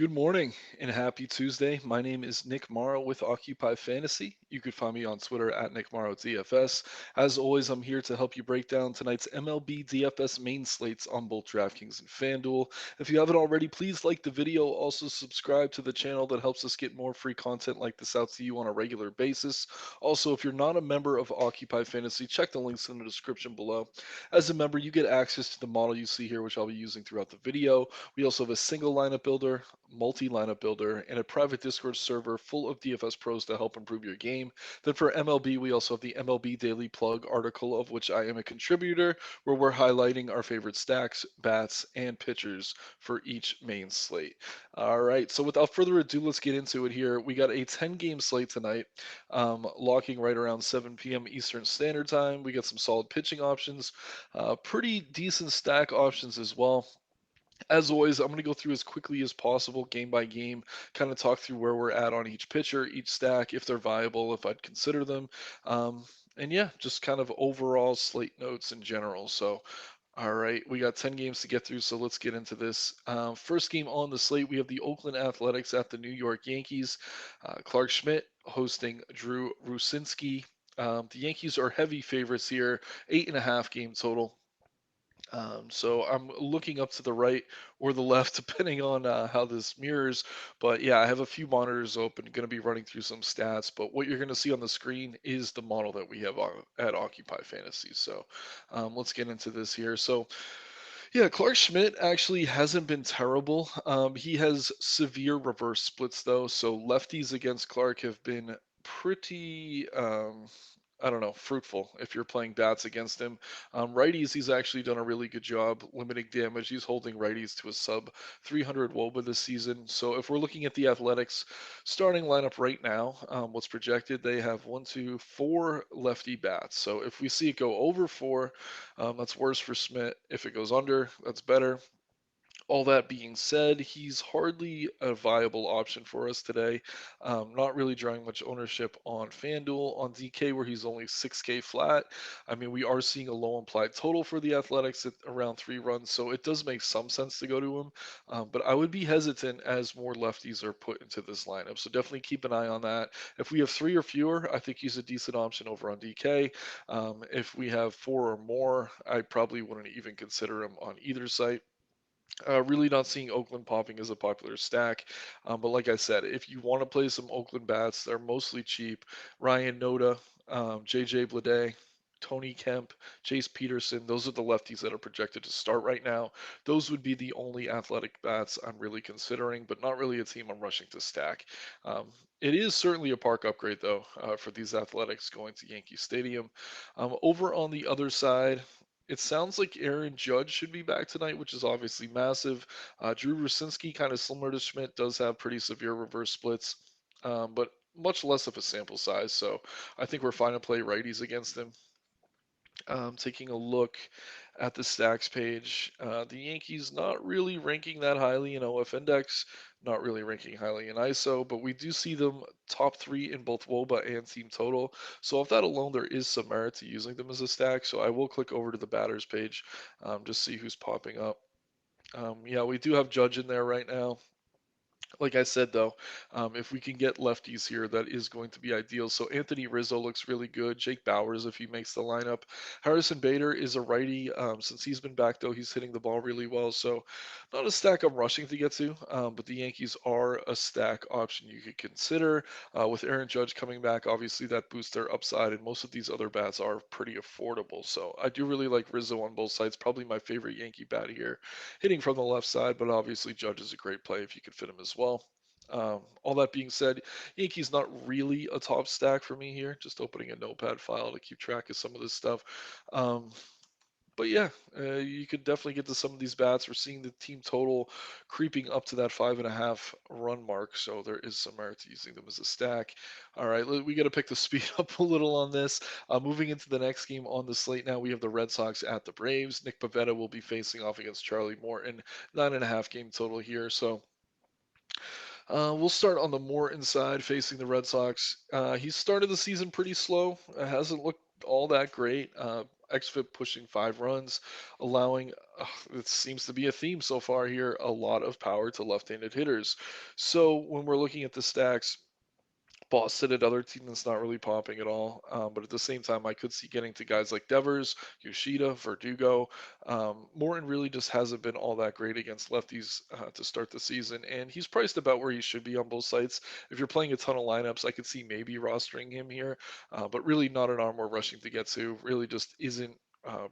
Good morning and happy Tuesday. My name is Nick Marro with Occupy Fantasy. You could find me on Twitter at Nick Marro DFS. As always, I'm here to help you break down tonight's MLB DFS main slates on both DraftKings and FanDuel. If you haven't already, please like the video. Also, subscribe to the channel that helps us get more free content like this out to you on a regular basis. Also, if you're not a member of Occupy Fantasy, check the links in the description below. As a member, you get access to the model you see here, which I'll be using throughout the video. We also have a single lineup builder, multi-lineup builder, and a private Discord server full of DFS pros to help improve your game. Then for MLB, we also have the MLB Daily Plug article, of which I am a contributor, where we're highlighting our favorite stacks, bats, and pitchers for each main slate. All right, so without further ado, let's get into it here. We got a 10-game slate tonight, locking right around 7 p.m. Eastern Standard Time. We got some solid pitching options, pretty decent stack options as well. As always, I'm going to go through as quickly as possible, game by game, kind of talk through where we're at on each pitcher, each stack, if they're viable, if I'd consider them. And yeah, just kind of overall slate notes in general. So, all right, we got 10 games to get through, so let's get into this. First game on the slate, we have the Oakland Athletics at the New York Yankees. Clark Schmidt hosting Drew Rucinski. The Yankees are heavy favorites here, 8.5 game total. So I'm looking up to the right or the left, depending on how this mirrors. But yeah, I have a few monitors open, going to be running through some stats. But what you're going to see on the screen is the model that we have at Occupy Fantasy. So let's get into this here. So yeah, Clark Schmidt actually hasn't been terrible. He has severe reverse splits though. So lefties against Clark have been pretty. I don't know, fruitful if you're playing bats against him. Righties, he's actually done a really good job limiting damage. He's holding righties to a sub 300 WOBA this season. So if we're looking at the Athletics starting lineup right now, what's projected, they have one, two, four lefty bats. So if we see it go over four, that's worse for Smith. If it goes under, that's better. All that being said, he's hardly a viable option for us today. Not really drawing much ownership on FanDuel, on DK, where he's only 6K flat. I mean, we are seeing a low implied total for the Athletics at around 3 runs, so it does make some sense to go to him. But I would be hesitant as more lefties are put into this lineup. So definitely keep an eye on that. If we have three or fewer, I think he's a decent option over on DK. If we have four or more, I probably wouldn't even consider him on either site. Really not seeing Oakland popping as a popular stack. But like I said, if you want to play some Oakland bats, they're mostly cheap. Ryan Noda, JJ Bleday, Tony Kemp, Chase Peterson, those are the lefties that are projected to start right now. Those would be the only athletic bats I'm really considering, but not really a team I'm rushing to stack. Um, it is certainly a park upgrade, though, for these athletics going to Yankee Stadium. Over on the other side, it sounds like Aaron Judge should be back tonight, which is obviously massive. Drew Rucinski, kind of similar to Schmidt, does have pretty severe reverse splits, but much less of a sample size. So I think we're fine to play righties against him. Taking a look at the stacks page, the Yankees not really ranking that highly in OF Index, not really ranking highly in ISO, but we do see them top three in both WOBA and team total. So off that alone, there is some merit to using them as a stack. So I will click over to the batters page, just see who's popping up. Yeah, we do have Judge in there right now. Like I said, though, if we can get lefties here, that is going to be ideal. So Anthony Rizzo looks really good. Jake Bowers, if he makes the lineup. Harrison Bader is a righty. Since he's been back, though, he's hitting the ball really well. So not a stack I'm rushing to get to, but the Yankees are a stack option you could consider. With Aaron Judge coming back, obviously that boosts their upside, and most of these other bats are pretty affordable. So I do really like Rizzo on both sides. Probably my favorite Yankee bat here, hitting from the left side, but obviously Judge is a great play if you could fit him as well. All that being said, Yankees not really a top stack for me here. Just opening a notepad file to keep track of some of this stuff. Um, but yeah, you could definitely get to some of these bats. We're seeing the team total creeping up to that 5.5 run mark, so there is some merit to using them as a stack. All right, we got to pick the speed up a little on this. Moving into the next game on the slate now, we have the Red Sox at the Braves. Nick Pivetta will be facing off against Charlie Morton. 9.5 game total here, so We'll start on the Morton side, facing the Red Sox. He started the season pretty slow. Hasn't looked all that great. XFIP pushing 5 runs, allowing, it seems to be a theme so far here, a lot of power to left-handed hitters. So when we're looking at the stacks, Boston, another team that's not really popping at all. But at the same time, I could see getting to guys like Devers, Yoshida, Verdugo. Morton really just hasn't been all that great against lefties to start the season, and he's priced about where he should be on both sites. If you're playing a ton of lineups, I could see maybe rostering him here, but really not an arm we're rushing to get to. Really just isn't.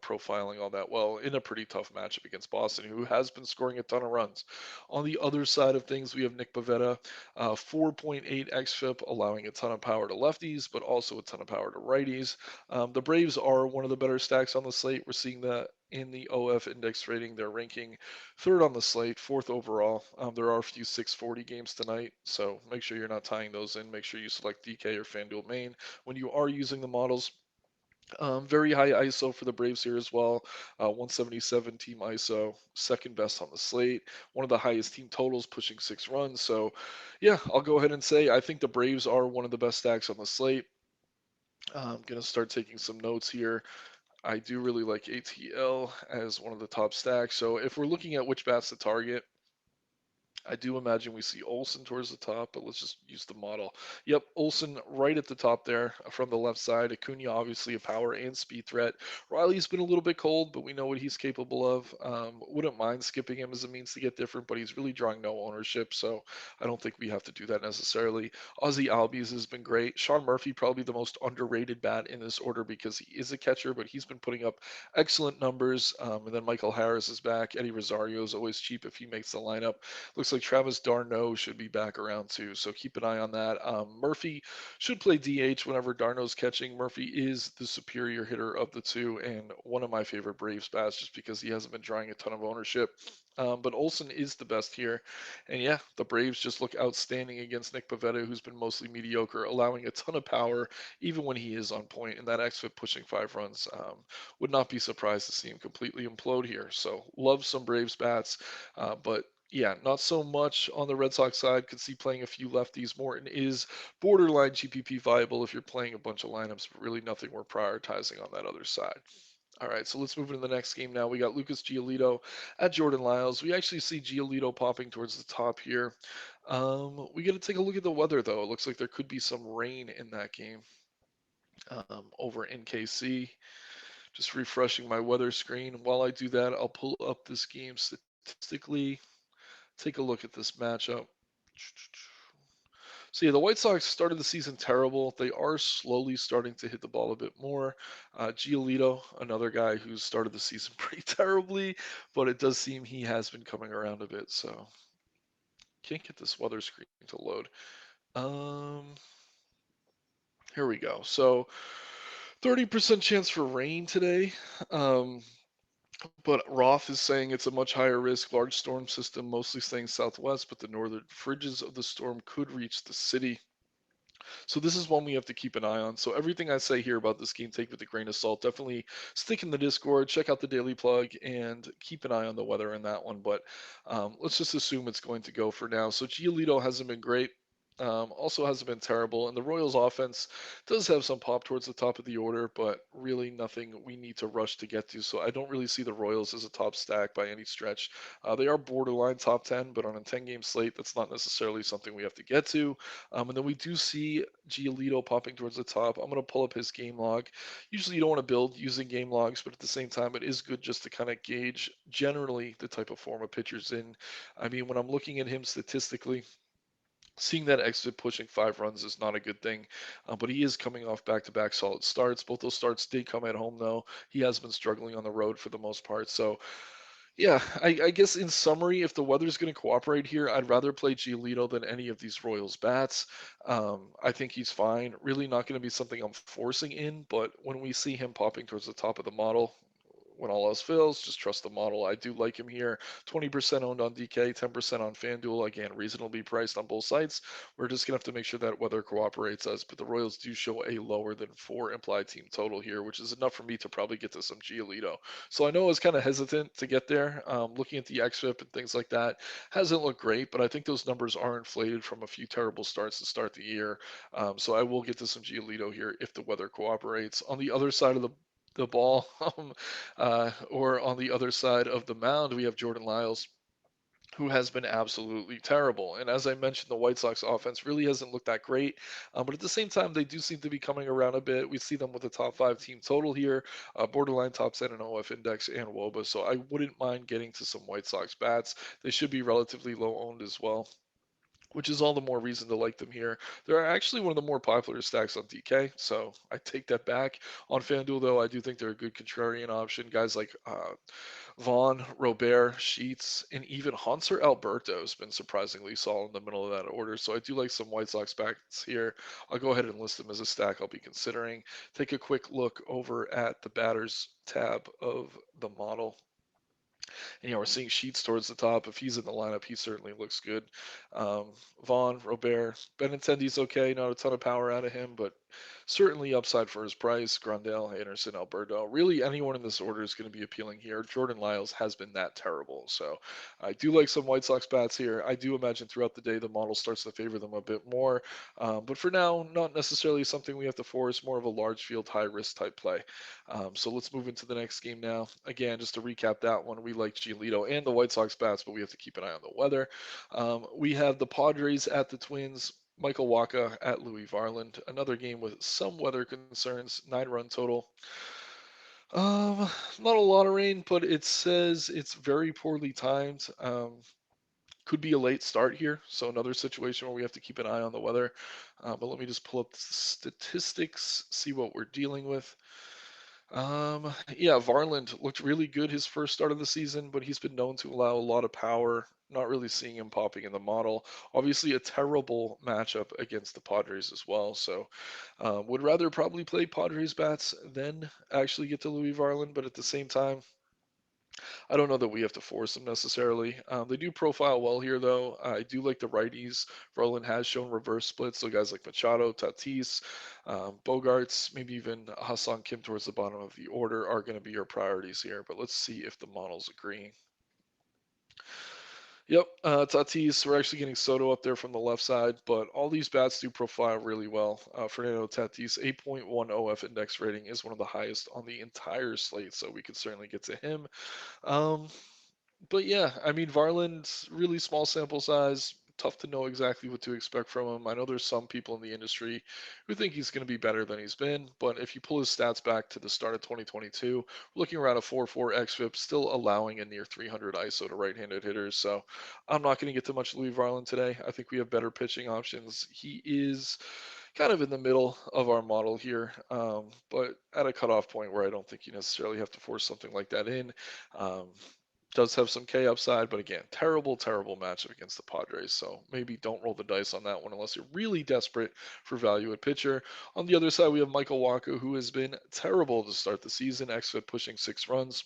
Profiling all that well in a pretty tough matchup against Boston, who has been scoring a ton of runs. On the other side of things, we have Nick Pivetta, 4.8 xFIP, allowing a ton of power to lefties, but also a ton of power to righties. The Braves are one of the better stacks on the slate. We're seeing that in the OF index rating. They're ranking third on the slate, fourth overall. There are a few 640 games tonight, so make sure you're not tying those in. Make sure you select DK or FanDuel Main when you are using the models. Very high ISO for the Braves here as well. 177 team ISO, second best on the slate. One of the highest team totals, pushing 6 runs. So, yeah, I'll go ahead and say I think the Braves are one of the best stacks on the slate. I'm going to start taking some notes here. I do really like ATL as one of the top stacks. So, if we're looking at which bats to target, I do imagine we see Olson towards the top, but let's just use the model. Yep, Olson right at the top there from the left side. Acuna, obviously a power and speed threat. Riley's been a little bit cold, but we know what he's capable of. Wouldn't mind skipping him as a means to get different, but he's really drawing no ownership, so I don't think we have to do that necessarily. Ozzy Albies has been great. Sean Murphy, probably the most underrated bat in this order because he is a catcher, but he's been putting up excellent numbers. And then Michael Harris is back. Eddie Rosario is always cheap if he makes the lineup. Looks like Travis d'Arnaud should be back around too, so keep an eye on that. Murphy should play DH whenever d'Arnaud's catching. Murphy is the superior hitter of the two and one of my favorite Braves bats just because he hasn't been drawing a ton of ownership. But Olson is the best here. And yeah, the Braves just look outstanding against Nick Pivetta, who's been mostly mediocre, allowing a ton of power even when he is on point. And that xFIP pushing 5 runs, would not be surprised to see him completely implode here. So love some Braves bats, but yeah, not so much on the Red Sox side. Could see playing a few lefties. Morton is borderline GPP viable if you're playing a bunch of lineups, but really nothing we're prioritizing on that other side. All right, so let's move into the next game now. We got Lucas Giolito at Jordan Lyles. We actually see Giolito popping towards the top here. We got to take a look at the weather, though. It looks like there could be some rain in that game over in KC. Just refreshing my weather screen. While I do that, I'll pull up this game statistically. Take a look at this matchup. So yeah, the White Sox started the season terrible. They are slowly starting to hit the ball a bit more. Giolito, another guy who's started the season pretty terribly, but it does seem he has been coming around a bit. So can't get this weather screen to load. Um, Here we go. So 30% chance for rain today. Um, But Roth is saying it's a much higher risk, large storm system, mostly staying southwest, but the northern fringes of the storm could reach the city. So this is one we have to keep an eye on. So everything I say here about this game, take with a grain of salt. Definitely stick in the Discord, check out the daily plug, and keep an eye on the weather in that one. But let's just assume it's going to go for now. So Giolito hasn't been great. Also hasn't been terrible, and the Royals' offense does have some pop towards the top of the order, but really nothing we need to rush to get to. So I don't really see the Royals as a top stack by any stretch. They are borderline top 10, but on a 10-game slate, that's not necessarily something we have to get to. And then we do see Giolito popping towards the top. I'm going to pull up his game log. Usually you don't want to build using game logs, but at the same time, it is good just to kind of gauge generally the type of form a pitcher's in. I mean, when I'm looking at him statistically, seeing that exit pushing 5 runs is not a good thing, but he is coming off back-to-back solid starts. Both those starts did come at home, though. He has been struggling on the road for the most part. So yeah, I guess in summary, if the weather's going to cooperate here, I'd rather play Giolito than any of these Royals bats. I think he's fine. Really not going to be something I'm forcing in, but when we see him popping towards the top of the model, when all else fails, just trust the model. I do like him here. 20% owned on DK, 10% on FanDuel. Again, reasonably priced on both sites. We're just going to have to make sure that weather cooperates us. But the Royals do show a lower than 4 implied team total here, which is enough for me to probably get to some Giolito. So I know I was kind of hesitant to get there. Looking at the XFIP and things like that hasn't looked great, but I think those numbers are inflated from a few terrible starts to start the year. So I will get to some Giolito here if the weather cooperates. On the other side of the ball, or on the other side of the mound, we have Jordan Lyles, who has been absolutely terrible. And as I mentioned, the White Sox offense really hasn't looked that great. But at the same time, they do seem to be coming around a bit. We see them with a top 5 team total here, borderline top 10 in OF index and WOBA. So I wouldn't mind getting to some White Sox bats. They should be relatively low owned as well, which is all the more reason to like them here. They're actually one of the more popular stacks on DK, so I take that back. On FanDuel, though, I do think they're a good contrarian option. Guys like Vaughn, Robert, Sheets, and even Hunter Alberto has been surprisingly solid in the middle of that order. So I do like some White Sox backs here. I'll go ahead and list them as a stack I'll be considering. Take a quick look over at the batters tab of the model. And, we're seeing Sheets towards the top. If he's in the lineup, he certainly looks good. Vaughn, Robert, Benintendi's okay. Not a ton of power out of him, but certainly upside for his price. Grandal, Anderson, Alberto. Really, anyone in this order is going to be appealing here. Jordan Lyles has been that terrible. So I do like some White Sox bats here. I do imagine throughout the day the model starts to favor them a bit more. But for now, not necessarily something we have to force, more of a large field, high risk type play. So let's move into the next game now. Again, just to recap that one, we like Giolito and the White Sox bats, but we have to keep an eye on the weather. We have the Padres at the Twins. Michael Waka at Louis Varland. Another game with some weather concerns. 9-run total. Not a lot of rain, but it says it's very poorly timed. Could be a late start here, so another situation where we have to keep an eye on the weather. But let me just pull up the statistics, see what we're dealing with. Yeah, Varland looked really good his first start of the season, but he's been known to allow a lot of power. Not really seeing him popping in the model. Obviously, a terrible matchup against the Padres as well. So, would rather probably play Padres bats than actually get to Louis Varland. But at the same time, I don't know that we have to force them necessarily. They do profile well here, though. I do like the righties. Verlin has shown reverse splits, so guys like Machado, Tatis, Bogarts, maybe even Hassan Kim towards the bottom of the order are going to be your priorities here. But let's see if the models agree. Yep, Tatis, we're actually getting Soto up there from the left side, but all these bats do profile really well. Fernando Tatis, 8.1 OF index rating is one of the highest on the entire slate, so we could certainly get to him. Um, but yeah, I mean, Varland's really small sample size. Tough to know exactly what to expect from him. I know there's some people in the industry who think he's going to be better than he's been, but if you pull his stats back to the start of 2022, we're looking around a 4.4 xFIP, still allowing a near 300 ISO to right-handed hitters. So I'm not going to get to much Louis Varland today. I think we have better pitching options. He is kind of in the middle of our model here, but at a cutoff point where I don't think you necessarily have to force something like that in. Um, does have some K upside, but again, terrible, terrible matchup against the Padres. So maybe don't roll the dice on that one unless you're really desperate for value at pitcher. On the other side, we have Michael Wacha, who has been terrible to start the season, xFIP pushing 6 runs.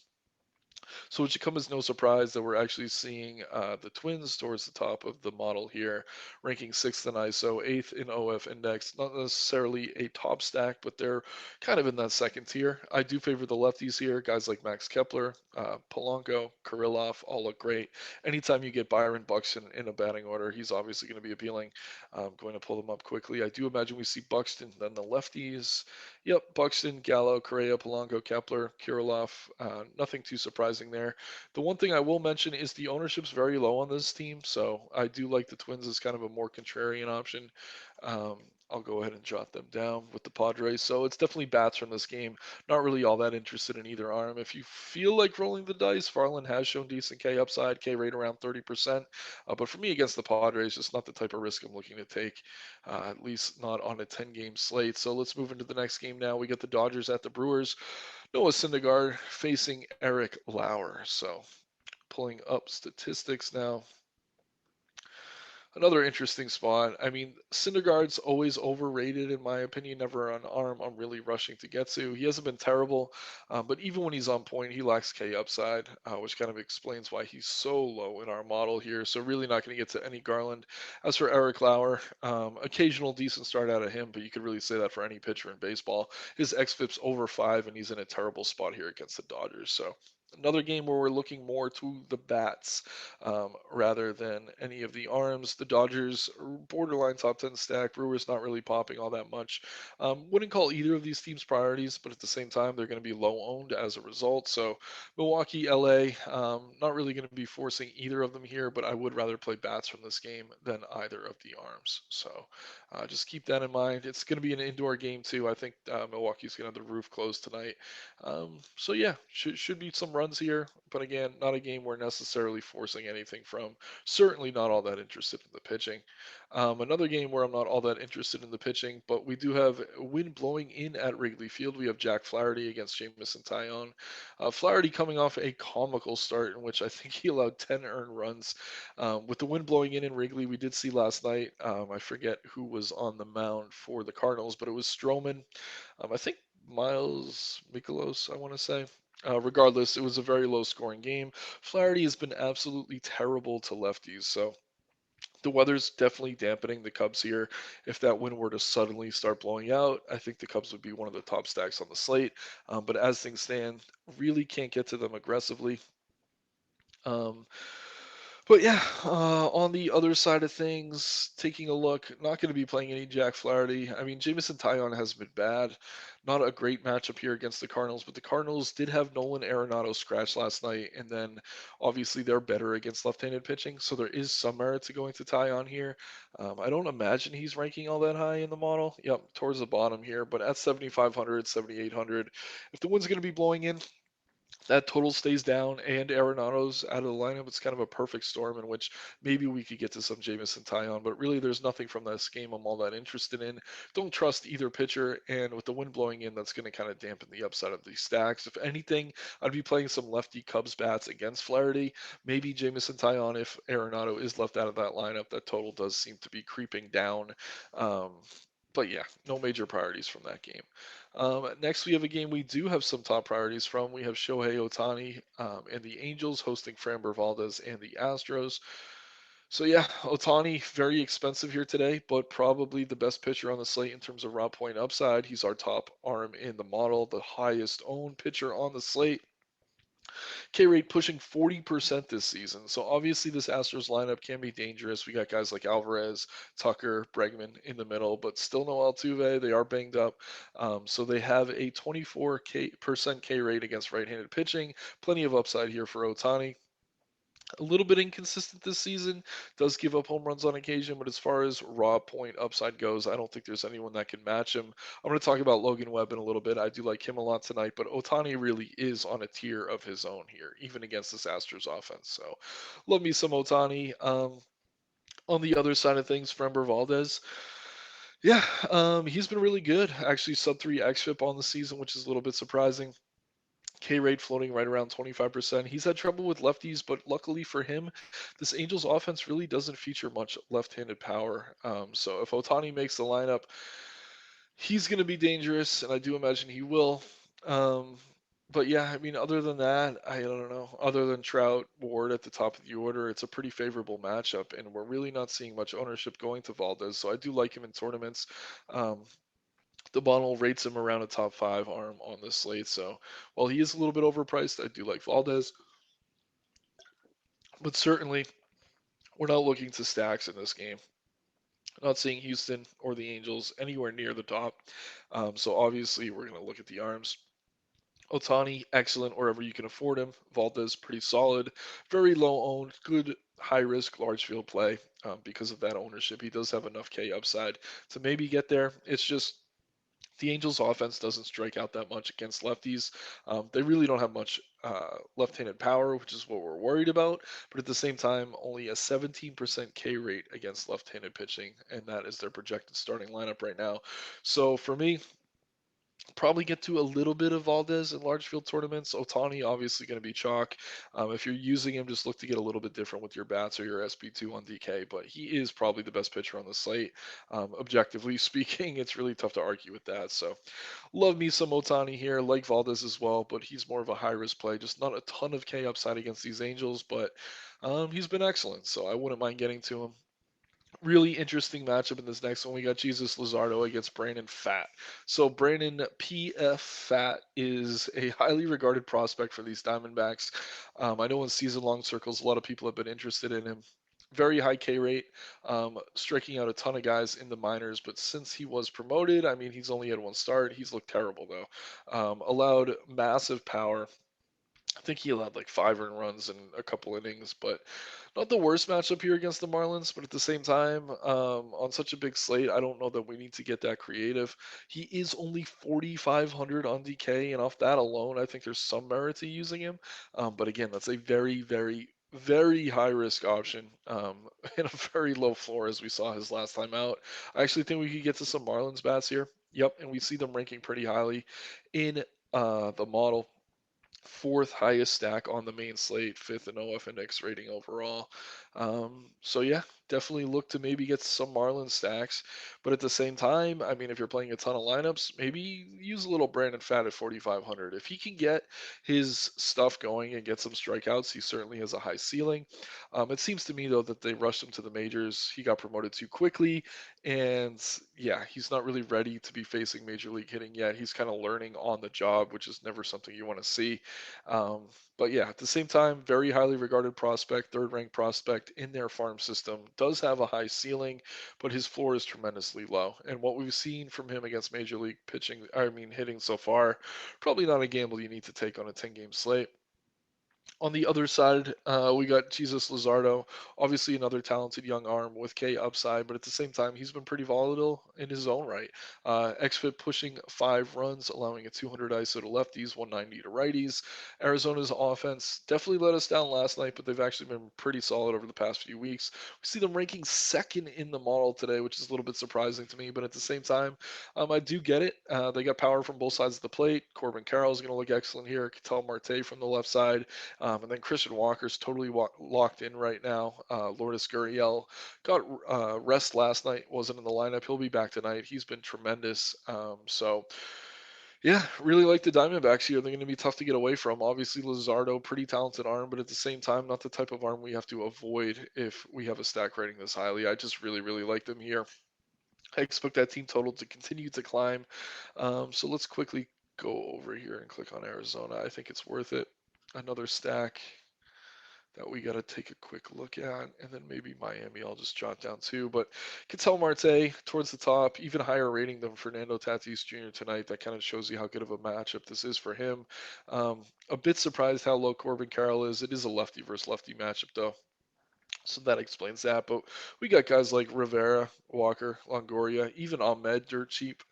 So it should come as no surprise that we're actually seeing the Twins towards the top of the model here, ranking sixth in ISO, eighth in OF index. Not necessarily a top stack, but they're kind of in that second tier. I do favor the lefties here, guys like Max Kepler, Polanco, Kirilloff, all look great. Anytime you get Byron Buxton in a batting order, he's obviously going to be appealing. I'm going to pull them up quickly. I do imagine we see Buxton, then the lefties. Yep, Buxton, Gallo, Correa, Polanco, Kepler, Kirilloff. Nothing too surprising there. The one thing I will mention is the ownership's very low on this team, so I do like the Twins as kind of a more contrarian option. Um, I'll go ahead and jot them down with the Padres. So it's definitely bats from this game. Not really all that interested in either arm. If you feel like rolling the dice, Farland has shown decent K upside, K rate around 30%. But for me against the Padres, just not the type of risk I'm looking to take, at least not on a 10-game slate. So let's move into the next game now. We get the Dodgers at the Brewers. Noah Syndergaard facing Eric Lauer. So pulling up statistics now. Another interesting spot. I mean, Syndergaard's always overrated in my opinion. Never an arm I'm really rushing to get to. He hasn't been terrible, but even when he's on point, he lacks K upside, which kind of explains why he's so low in our model here. So really not going to get to any Garland. As for Eric Lauer, occasional decent start out of him, but you could really say that for any pitcher in baseball. His xFIP's over 5, and he's in a terrible spot here against the Dodgers. So another game where we're looking more to the bats rather than any of the arms. The Dodgers are borderline top 10 stack. Brewers not really popping all that much. Wouldn't call either of these teams priorities, but at the same time, they're going to be low owned as a result. So Milwaukee, LA, not really going to be forcing either of them here, but I would rather play bats from this game than either of the arms. So just keep that in mind. It's going to be an indoor game too. I think Milwaukee's going to have the roof closed tonight. So yeah, should be some runs here, but again, not a game we're necessarily forcing anything from. Certainly not all that interested in the pitching. Another game where I'm not all that interested in the pitching, but we do have wind blowing in at Wrigley Field. We have Jack Flaherty against Jamison Tyone. Flaherty coming off a comical start in which I think he allowed 10 earned runs. With the wind blowing in Wrigley, we did see last night. I forget who was on the mound for the Cardinals, but it was Stroman. I think Miles Mikolas, I want to say. Regardless, it was a very low scoring game. Flaherty has been absolutely terrible to lefties, so the weather's definitely dampening the Cubs here. If that wind were to suddenly start blowing out, I think the Cubs would be one of the top stacks on the slate. But as things stand, really can't get to them aggressively. Um, but yeah, on the other side of things, taking a look, not going to be playing any Jack Flaherty. I mean, Jamison Tyone has been bad. Not a great matchup here against the Cardinals, but the Cardinals did have Nolan Arenado scratch last night, and then obviously they're better against left-handed pitching, so there is some merit to going to Tyon here. I don't imagine he's ranking all that high in the model. Yep, towards the bottom here, but at 7,500, 7,800, if the wind's going to be blowing in, that total stays down and Arenado's out of the lineup, it's kind of a perfect storm in which maybe we could get to some Jamison Tyon, but really there's nothing from this game I'm all that interested in. Don't trust either pitcher, and with the wind blowing in, that's going to kind of dampen the upside of these stacks. If anything, I'd be playing some lefty Cubs bats against Flaherty, maybe Jamison Tyon if Arenado is left out of that lineup. That total does seem to be creeping down. Um, but yeah, no major priorities from that game. Next, we have a game we do have some top priorities from. We have Shohei Ohtani and the Angels hosting Framber Valdez and the Astros. So yeah, Ohtani very expensive here today, but probably the best pitcher on the slate in terms of raw point upside. He's our top arm in the model, the highest owned pitcher on the slate. K rate pushing 40% this season. So obviously this Astros lineup can be dangerous. We got guys like Alvarez, Tucker, Bregman in the middle, but still no Altuve. They are banged up. So they have a 24% K rate against right-handed pitching. Plenty of upside here for Ohtani. A little bit inconsistent this season, does give up home runs on occasion, but as far as raw point upside goes, I don't think there's anyone that can match him. I'm going to talk about Logan Webb in a little bit. I do like him a lot tonight, but Otani really is on a tier of his own here, even against this Astros offense. So love me some Otani. On the other side of things, Frember Valdez. Yeah, he's been really good. Actually, sub 3 xFIP on the season, which is a little bit surprising. K rate floating right around 25%. He's had trouble with lefties, but luckily for him, this Angels offense really doesn't feature much left handed power. So if Otani makes the lineup, he's going to be dangerous, and I do imagine he will. Um, but yeah, I mean, other than that, I don't know. Other than Trout, Ward at the top of the order, it's a pretty favorable matchup, and we're really not seeing much ownership going to Valdez. So I do like him in tournaments. Um, the model rates him around a top 5 arm on this slate. So while he is a little bit overpriced, I do like Valdez. But certainly, we're not looking to stacks in this game. Not seeing Houston or the Angels anywhere near the top. So obviously, we're going to look at the arms. Otani, excellent wherever you can afford him. Valdez, pretty solid. Very low owned, good high risk, large field play because of that ownership. He does have enough K upside to maybe get there. It's just the Angels' offense doesn't strike out that much against lefties. They really don't have much left-handed power, which is what we're worried about. But at the same time, only a 17% K rate against left-handed pitching, and that is their projected starting lineup right now. So for me, Probably get to a little bit of Valdez in large field tournaments. Otani obviously going to be chalk. If you're using him, just look to get a little bit different with your bats or your SB2 on DK. But he is probably the best pitcher on the slate. Objectively speaking, it's really tough to argue with that. So love me some Otani here, like Valdez as well. But he's more of a high risk play. Just not a ton of K upside against these Angels, but he's been excellent. So I wouldn't mind getting to him. Really interesting matchup in this next one. We got Jesus Luzardo against Brandon Fat. So Brandon PF Fat is a highly regarded prospect for these Diamondbacks. I know in season-long circles, a lot of people have been interested in him. Very high K rate, striking out a ton of guys in the minors. But since he was promoted, I mean, he's only had one start. He's looked terrible though. Allowed massive power. I think he allowed like 5 earned runs in a couple innings, but not the worst matchup here against the Marlins. But at the same time, on such a big slate, I don't know that we need to get that creative. He is only 4,500 on DK, and off that alone, I think there's some merit to using him. But again, that's a very, very, very high risk option and a very low floor as we saw his last time out. I actually think we could get to some Marlins bats here. Yep, and we see them ranking pretty highly in the model. Fourth highest stack on the main slate, fifth in OFNX rating overall. So yeah, definitely look to maybe get some Marlin stacks. But at the same time, I mean, if you're playing a ton of lineups, maybe use a little Brandon Fat at 4,500. If he can get his stuff going and get some strikeouts, he certainly has a high ceiling. It seems to me though that they rushed him to the majors. He got promoted too quickly, and yeah, he's not really ready to be facing major league hitting yet. He's kind of learning on the job, which is never something you want to see. Um, but yeah, at the same time, very highly regarded prospect, third ranked prospect in their farm system, does have a high ceiling, but his floor is tremendously low. And what we've seen from him against major league pitching, I mean, hitting so far, probably not a gamble you need to take on a 10-game slate. On the other side, we got Jesus Luzardo, obviously another talented young arm with K upside, but at the same time, he's been pretty volatile in his own right. XFIP pushing 5 runs, allowing a 200 ISO to lefties, 190 to righties. Arizona's offense definitely let us down last night, but they've actually been pretty solid over the past few weeks. We see them ranking second in the model today, which is a little bit surprising to me, but at the same time, I do get it. They got power from both sides of the plate. Corbin Carroll is going to look excellent here. Ketel Marte from the left side. And then Christian Walker's totally locked in right now. Lourdes Gurriel got rest last night, wasn't in the lineup. He'll be back tonight. He's been tremendous. So, yeah, really like the Diamondbacks here. They're going to be tough to get away from. Obviously, Luzardo, pretty talented arm, but at the same time, not the type of arm we have to avoid if we have a stack rating this highly. I just really, really like them here. I expect that team total to continue to climb. So let's quickly go over here and click on Arizona. I think it's worth it. Another stack that we got to take a quick look at, and then maybe Miami I'll just jot down too. But Ketel Marte towards the top, even higher rating than Fernando Tatis Jr. tonight. That kind of shows you how good of a matchup this is for him. A bit surprised how low Corbin Carroll is. It is a lefty versus lefty matchup though. So that explains that. But we got guys like Rivera, Walker, Longoria, even Ahmed dirt cheap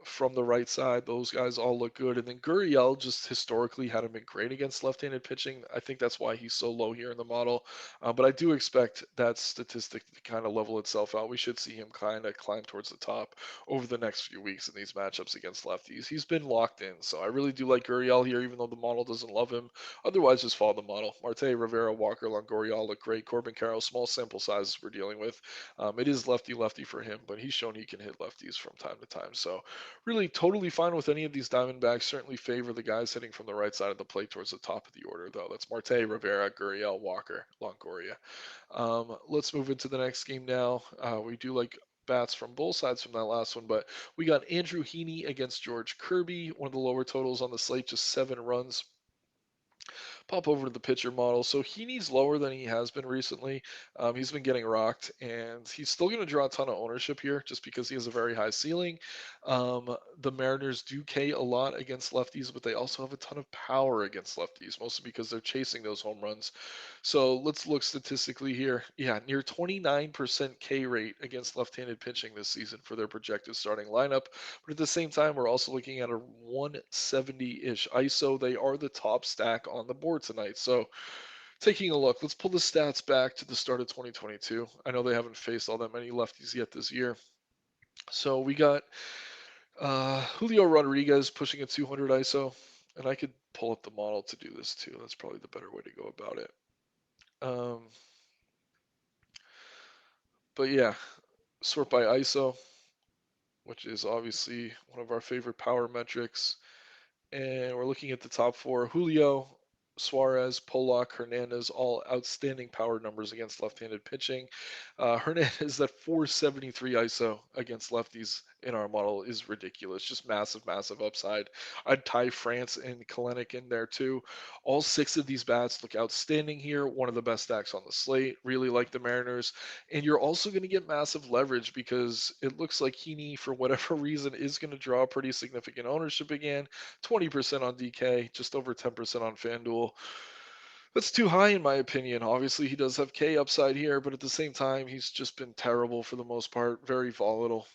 from the right side. Those guys all look good. And then Gurriel just historically hadn't been great against left-handed pitching. I think that's why he's so low here in the model. But I do expect that statistic to kind of level itself out. We should see him kind of climb towards the top over the next few weeks in these matchups against lefties. He's been locked in. So I really do like Gurriel here, even though the model doesn't love him. Otherwise, just follow the model. Marte, Rivera, Walker, Longoria all look great. Corbin Carroll, small sample sizes we're dealing with. It is lefty-lefty for him, but he's shown he can hit lefties from time to time. So really totally fine with any of these Diamondbacks. Certainly favor the guys hitting from the right side of the plate towards the top of the order, though. That's Marte, Rivera, Gurriel, Walker, Longoria. Let's move into the next game now. We do like bats from both sides from that last one, but we got Andrew Heaney against George Kirby, one of the lower totals on the slate, just 7 runs. Pop over to the pitcher model. So Heaney's lower than he has been recently. He's been getting rocked, and he's still going to draw a ton of ownership here just because he has a very high ceiling. The Mariners do K a lot against lefties, but they also have a ton of power against lefties, mostly because they're chasing those home runs. So let's look statistically here. Yeah, near 29% K rate against left-handed pitching this season for their projected starting lineup. But at the same time, we're also looking at a 170-ish ISO. They are the top stack on the board tonight. So taking a look, let's pull the stats back to the start of 2022. I know they haven't faced all that many lefties yet this year. So we got Julio Rodriguez pushing a 200 ISO, and I could pull up the model to do this too. That's probably the better way to go about it. Um, but yeah, sort by ISO, which is obviously one of our favorite power metrics. And we're looking at the top four. Julio, Suarez, Pollock, Hernandez, all outstanding power numbers against left-handed pitching. Hernandez, that 473 ISO against lefties in our model is ridiculous. Just massive, massive upside. I'd tie France and Kalenic in there too. All six of these bats look outstanding here. One of the best stacks on the slate. Really like the Mariners. And you're also going to get massive leverage because it looks like Heaney, for whatever reason, is going to draw pretty significant ownership again. 20% on DK, just over 10% on FanDuel. That's too high in my opinion. Obviously, he does have K upside here, but at the same time, he's just been terrible for the most part. Very volatile,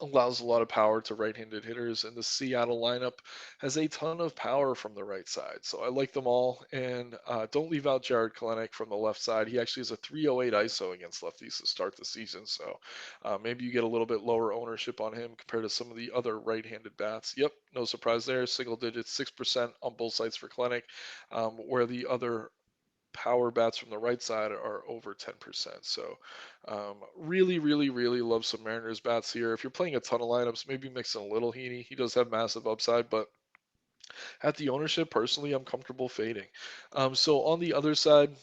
allows a lot of power to right-handed hitters, and the Seattle lineup has a ton of power from the right side. So I like them all, and don't leave out Jared Kelenic from the left side. He actually has a 308 ISO against lefties to start the season, so maybe you get a little bit lower ownership on him compared to some of the other right-handed bats. Yep, no surprise there. Single digits, 6% on both sides for Kelenic, where the other power bats from the right side are over 10%. So, really, really, really love some Mariners bats here. If you're playing a ton of lineups, maybe mix in a little Heaney. He does have massive upside, but at the ownership, personally, I'm comfortable fading. So on the other side,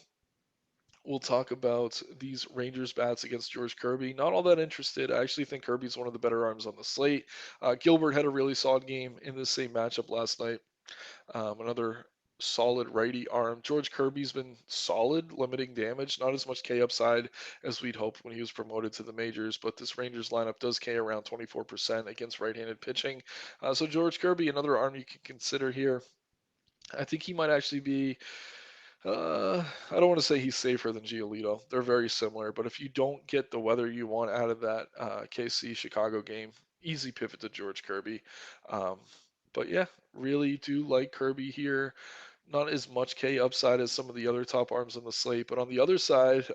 we'll talk about these Rangers bats against George Kirby. Not all that interested. I actually think Kirby's one of the better arms on the slate. Gilbert had a really solid game in this same matchup last night. Another solid righty arm. George Kirby's been solid, limiting damage. Not as much K upside as we'd hoped when he was promoted to the majors, but this Rangers lineup does K around 24% against right-handed pitching. So George Kirby, another arm you can consider here. I think he might actually be I don't want to say he's safer than Giolito. They're very similar, but if you don't get the weather you want out of that KC Chicago game, easy pivot to George Kirby. Um, but yeah, really do like Kirby here. Not as much K upside as some of the other top arms on the slate, but on the other side,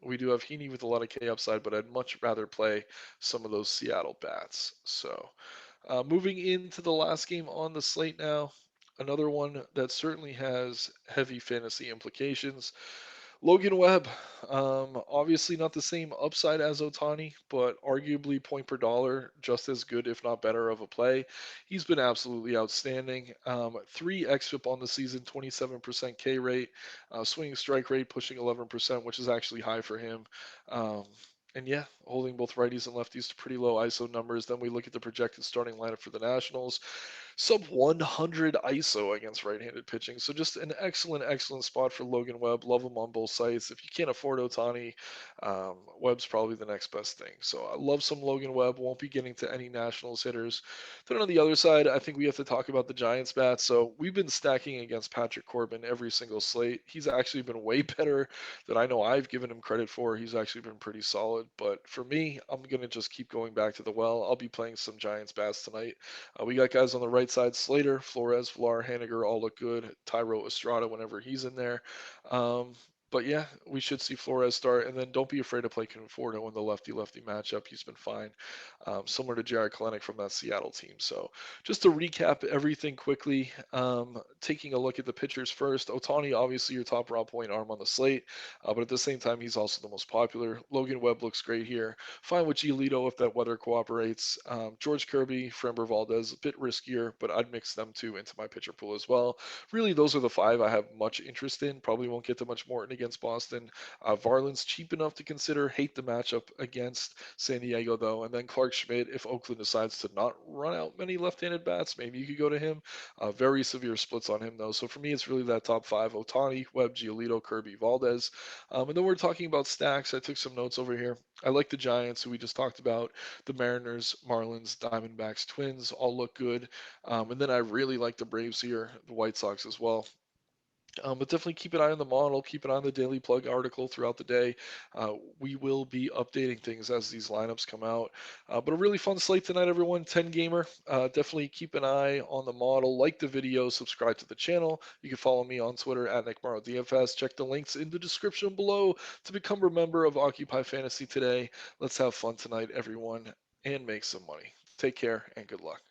we do have Heaney with a lot of K upside, but I'd much rather play some of those Seattle bats. So moving into the last game on the slate now, another one that certainly has heavy fantasy implications. Logan Webb, obviously not the same upside as Otani, but arguably point per dollar, just as good, if not better, of a play. He's been absolutely outstanding. 3 xFIP on the season, 27% K rate, swinging strike rate pushing 11%, which is actually high for him. Um, and yeah, holding both righties and lefties to pretty low ISO numbers. Then we look at the projected starting lineup for the Nationals sub 100 ISO against right-handed pitching. So just an excellent, excellent spot for Logan Webb. Love him on both sites. If you can't afford Otani, Webb's probably the next best thing. So I love some Logan Webb. Won't be getting to any Nationals hitters. Then on the other side, I think we have to talk about the Giants bats. So we've been stacking against Patrick Corbin every single slate. He's actually been way better than I know I've given him credit for. He's actually been pretty solid. But for me, I'm going to just keep going back to the well. I'll be playing some Giants bats tonight. We got guys on the right side: Slater, Flores, Villar, Haniger all look good. Tyro Estrada whenever he's in there. Um, but yeah, we should see Flores start, and then don't be afraid to play Conforto in the lefty-lefty matchup. He's been fine, similar to Jared Kelenic from that Seattle team. So just to recap everything quickly, taking a look at the pitchers first. Otani, obviously your top raw point arm on the slate, but at the same time he's also the most popular. Logan Webb looks great here. Fine with Giolito if that weather cooperates. George Kirby, Framber Valdez, a bit riskier, but I'd mix them two into my pitcher pool as well. Really, those are the five I have much interest in. Probably won't get to much Morton against Boston. Varland's cheap enough to consider. Hate the matchup against San Diego, though. And then Clark Schmidt, if Oakland decides to not run out many left-handed bats, maybe you could go to him. Very severe splits on him, though. So for me, it's really that top five: Otani, Webb, Giolito, Kirby, Valdez. And then we're talking about stacks. I took some notes over here. I like the Giants, who we just talked about. The Mariners, Marlins, Diamondbacks, Twins all look good. And then I really like the Braves here, the White Sox as well. But definitely keep an eye on the model, keep an eye on the Daily Plug article throughout the day. We will be updating things as these lineups come out. But a really fun slate tonight, everyone. 10 gamer. Definitely keep an eye on the model, like the video, subscribe to the channel. You can follow me on Twitter at Nick Marro DFS. Check the links in the description below to become a member of Occupy Fantasy today. Let's have fun tonight, everyone, and make some money. Take care and good luck.